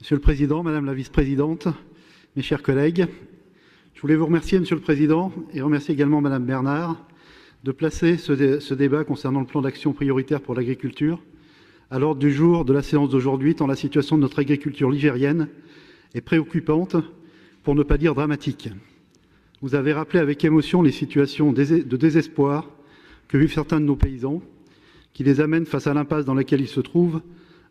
Monsieur le Président, Madame la Vice-présidente, mes chers collègues, je voulais vous remercier, Monsieur le Président, et remercier également Madame Bernard, de placer ce débat concernant le plan d'action prioritaire pour l'agriculture à l'ordre du jour de la séance d'aujourd'hui, tant la situation de notre agriculture ligérienne est préoccupante, pour ne pas dire dramatique. Vous avez rappelé avec émotion les situations de désespoir que vivent certains de nos paysans, qui les amènent face à l'impasse dans laquelle ils se trouvent,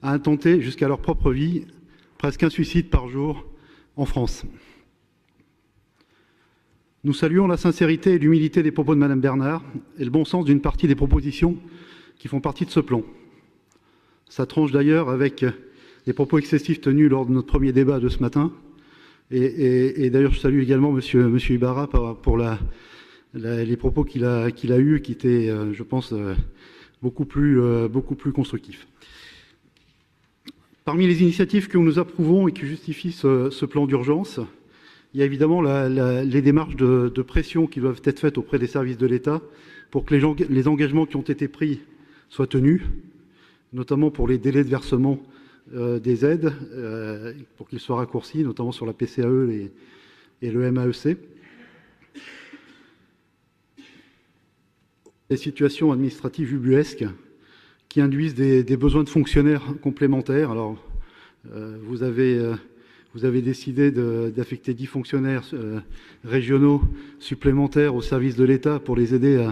à intenter jusqu'à leur propre vie presque un suicide par jour en France. Nous saluons la sincérité et l'humilité des propos de Madame Bernard et le bon sens d'une partie des propositions qui font partie de ce plan. Ça tranche d'ailleurs avec les propos excessifs tenus lors de notre premier débat de ce matin. Et d'ailleurs, je salue également Monsieur Ibarra pour les propos qu'il a eus, qui étaient, je pense, beaucoup plus constructifs. Parmi les initiatives que nous approuvons et qui justifient ce plan d'urgence, il y a évidemment les démarches de pression qui doivent être faites auprès des services de l'État pour que les engagements qui ont été pris soient tenus, notamment pour les délais de versement des aides, pour qu'ils soient raccourcis, notamment sur la PCAE et le MAEC. Des situations administratives ubuesques qui induisent des besoins de fonctionnaires complémentaires. Alors, vous avez décidé d'affecter 10 fonctionnaires régionaux supplémentaires au service de l'État pour les aider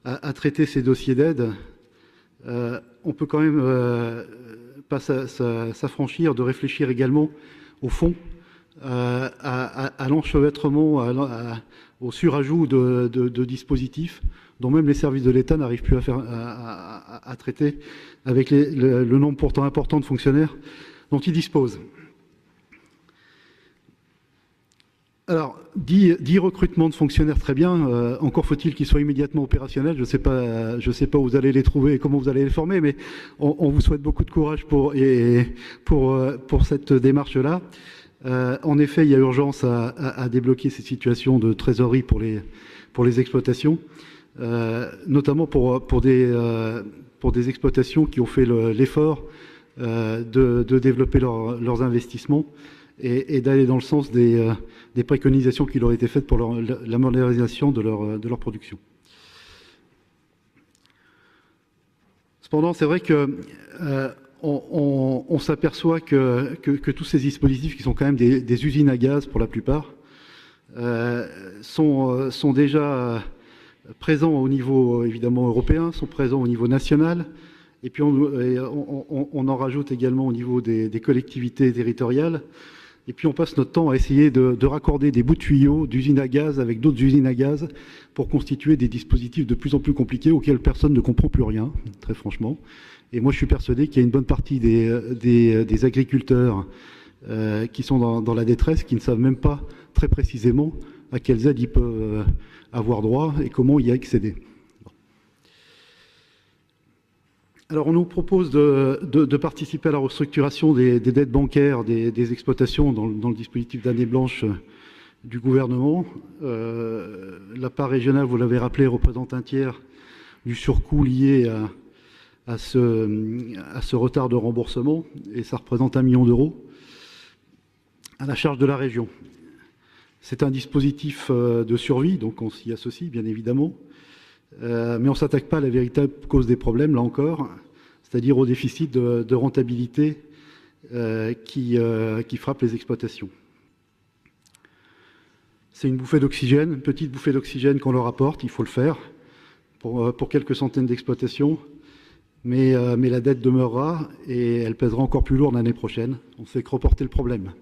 à traiter ces dossiers d'aide. On peut quand même pas s'affranchir de réfléchir également au fond, à l'enchevêtrement, au surajout de dispositifs dont même les services de l'État n'arrivent plus à traiter avec le nombre pourtant important de fonctionnaires dont ils disposent. Alors, 10 recrutements de fonctionnaires, très bien. Encore faut-il qu'ils soient immédiatement opérationnels. Je ne sais pas où vous allez les trouver et comment vous allez les former, mais on vous souhaite beaucoup de courage pour cette démarche-là. En effet, il y a urgence à débloquer ces situations de trésorerie pour les exploitations, notamment pour des exploitations qui ont fait l'effort de développer leurs investissements et d'aller dans le sens des préconisations qui leur étaient faites pour la modernisation de leur production. Cependant, c'est vrai que on s'aperçoit que tous ces dispositifs, qui sont quand même des usines à gaz pour la plupart, sont déjà présents au niveau évidemment européen, sont présents au niveau national, et puis on en rajoute également au niveau des collectivités territoriales. Et puis on passe notre temps à essayer de raccorder des bouts de tuyaux d'usines à gaz avec d'autres usines à gaz pour constituer des dispositifs de plus en plus compliqués auxquels personne ne comprend plus rien, très franchement. Et moi je suis persuadé qu'il y a une bonne partie des agriculteurs qui sont dans la détresse, qui ne savent même pas très précisément à quelles aides ils peuvent avoir droit et comment y accéder. Alors on nous propose de participer à la restructuration des dettes bancaires des exploitations dans le dispositif d'année blanche du gouvernement. La part régionale, vous l'avez rappelé, représente un tiers du surcoût lié à ce retard de remboursement, et ça représente 1 million d'euros à la charge de la région. C'est un dispositif de survie, donc on s'y associe bien évidemment. Mais on ne s'attaque pas à la véritable cause des problèmes, là encore, c'est-à-dire au déficit de rentabilité qui frappe les exploitations. C'est une bouffée d'oxygène, une petite bouffée d'oxygène qu'on leur apporte, il faut le faire, pour quelques centaines d'exploitations, mais la dette demeurera et elle pèsera encore plus lourd l'année prochaine. On ne fait que reporter le problème.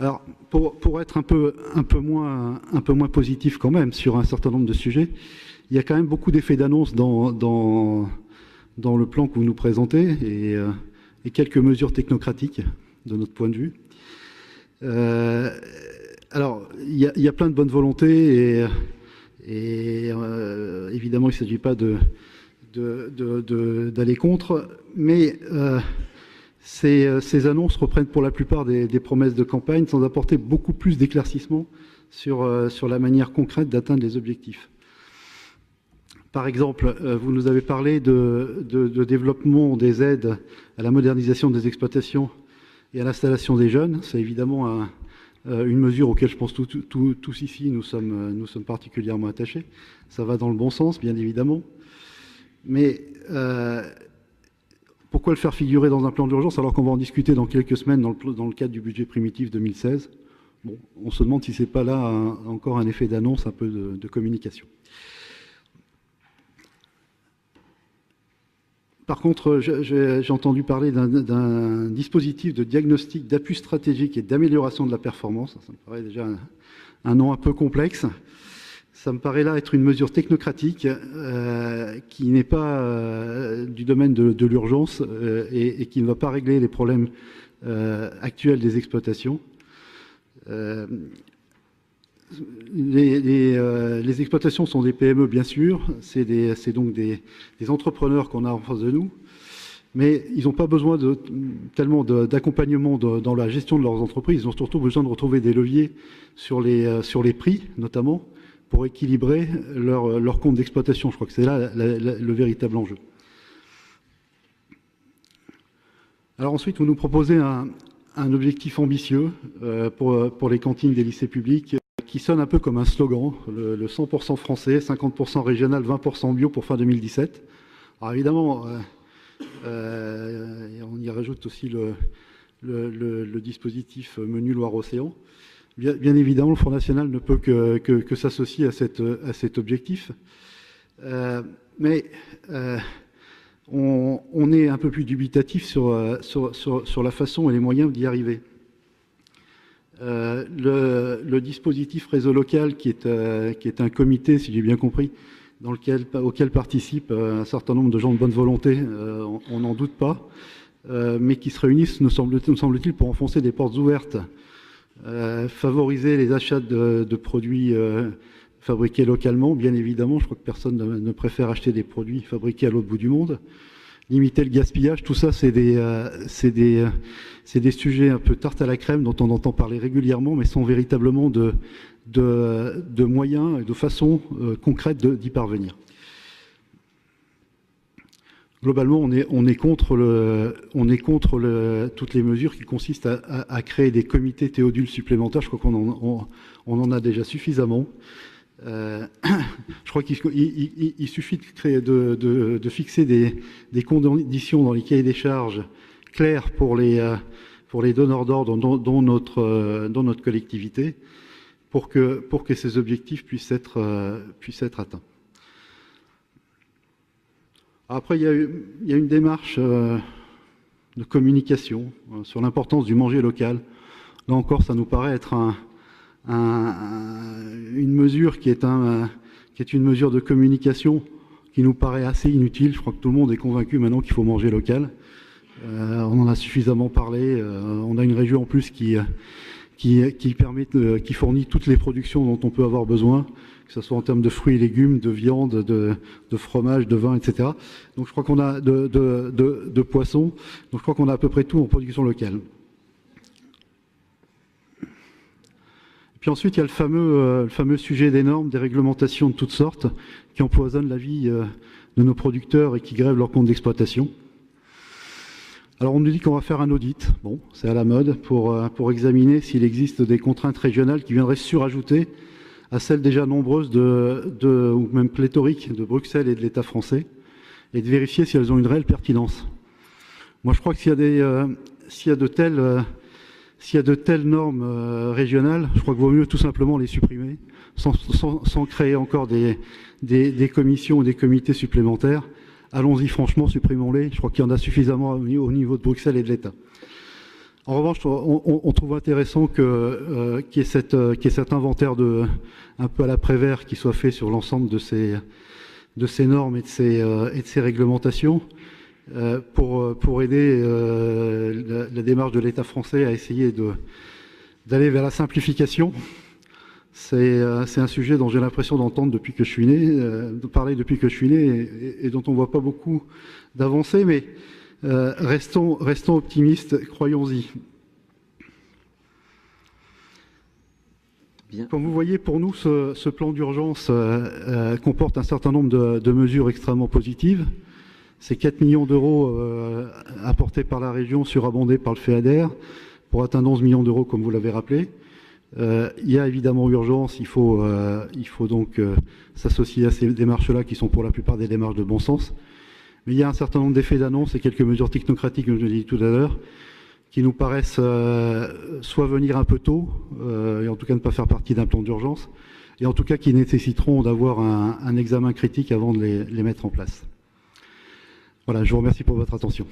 Alors, pour être un peu moins positif quand même sur un certain nombre de sujets, il y a quand même beaucoup d'effets d'annonce dans le plan que vous nous présentez et quelques mesures technocratiques de notre point de vue. Alors, il y a plein de bonne volonté et évidemment, il ne s'agit pas d'aller contre, mais ces annonces reprennent pour la plupart des promesses de campagne sans apporter beaucoup plus d'éclaircissements sur la manière concrète d'atteindre les objectifs. Par exemple, vous nous avez parlé de développement des aides à la modernisation des exploitations et à l'installation des jeunes. C'est évidemment une mesure auquel je pense tous ici, nous sommes particulièrement attachés. Ça va dans le bon sens, bien évidemment. Mais pourquoi le faire figurer dans un plan d'urgence alors qu'on va en discuter dans quelques semaines dans le cadre du budget primitif 2016 ? Bon, on se demande si ce n'est pas là encore un effet d'annonce, un peu de communication. Par contre, j'ai entendu parler d'un dispositif de diagnostic, d'appui stratégique et d'amélioration de la performance. Ça me paraît déjà un nom un peu complexe. Ça me paraît là être une mesure technocratique qui n'est pas du domaine de l'urgence et qui ne va pas régler les problèmes actuels des exploitations. Les exploitations sont des PME, bien sûr, c'est donc des entrepreneurs qu'on a en face de nous, mais ils n'ont pas besoin tellement d'accompagnement dans la gestion de leurs entreprises, ils ont surtout besoin de retrouver des leviers sur les prix, notamment, pour équilibrer leur compte d'exploitation. Je crois que c'est là le véritable enjeu. Alors ensuite, vous nous proposez un objectif ambitieux pour les cantines des lycées publics, qui sonne un peu comme un slogan, le 100% français, 50% régional, 20% bio pour fin 2017. Alors évidemment, on y rajoute aussi le dispositif Menu Loire-Océan. Bien évidemment, le Front National ne peut que s'associer à cet objectif. Mais on est un peu plus dubitatif sur la façon et les moyens d'y arriver. Le dispositif réseau local, qui est un comité, si j'ai bien compris, auquel participent un certain nombre de gens de bonne volonté, on n'en doute pas, mais qui se réunissent, nous semble-t-il, pour enfoncer des portes ouvertes, favoriser les achats de produits fabriqués localement, bien évidemment. Je crois que personne ne préfère acheter des produits fabriqués à l'autre bout du monde. Limiter le gaspillage, tout ça, c'est des sujets un peu tarte à la crème dont on entend parler régulièrement, mais sont véritablement de moyens et de façons concrètes d'y parvenir. Globalement, on est contre toutes les mesures qui consistent à créer des comités Théodule supplémentaires. Je crois qu'on en a déjà suffisamment. Je crois qu'il suffit de fixer des conditions dans les cahiers des charges clairs pour les donneurs d'ordre dans notre collectivité pour que ces objectifs puissent être atteints. Après, il y a une démarche de communication sur l'importance du manger local. Là encore, ça nous paraît être une mesure qui est une mesure de communication qui nous paraît assez inutile. Je crois que tout le monde est convaincu maintenant qu'il faut manger local. On en a suffisamment parlé. On a une région en plus qui fournit toutes les productions dont on peut avoir besoin, que ce soit en termes de fruits et légumes, de viande, de fromage, de vin, etc. Donc je crois qu'on a de poissons. Donc je crois qu'on a à peu près tout en production locale. Puis ensuite, il y a le fameux sujet des normes, des réglementations de toutes sortes qui empoisonnent la vie de nos producteurs et qui grèvent leur compte d'exploitation. Alors on nous dit qu'on va faire un audit, bon, c'est à la mode, pour examiner s'il existe des contraintes régionales qui viendraient surajouter à celles déjà nombreuses ou même pléthoriques de Bruxelles et de l'État français, et de vérifier si elles ont une réelle pertinence. Moi je crois que s'il y a de telles normes régionales, je crois qu'il vaut mieux tout simplement les supprimer, sans créer encore des commissions ou des comités supplémentaires. Allons-y franchement, supprimons-les. Je crois qu'il y en a suffisamment au niveau de Bruxelles et de l'État. En revanche, on trouve intéressant qu'il y ait cet inventaire un peu à la Prévert qui soit fait sur l'ensemble de ces normes et de ces réglementations pour aider la démarche de l'État français à essayer d'aller vers la simplification. C'est un sujet dont j'ai l'impression d'entendre depuis que je suis né, de parler depuis que je suis né et dont on ne voit pas beaucoup d'avancées, mais restons optimistes, croyons-y. Bien. Comme vous voyez, pour nous, ce plan d'urgence comporte un certain nombre de mesures extrêmement positives. C'est 4 millions d'euros apportés par la région, surabondés par le FEADER, pour atteindre 11 millions d'euros, comme vous l'avez rappelé. Il y a évidemment urgence, il faut donc s'associer à ces démarches-là, qui sont pour la plupart des démarches de bon sens. Mais il y a un certain nombre d'effets d'annonce et quelques mesures technocratiques, comme je l'ai dit tout à l'heure, qui nous paraissent soit venir un peu tôt, et en tout cas ne pas faire partie d'un plan d'urgence, et en tout cas qui nécessiteront d'avoir un examen critique avant de les mettre en place. Voilà, je vous remercie pour votre attention.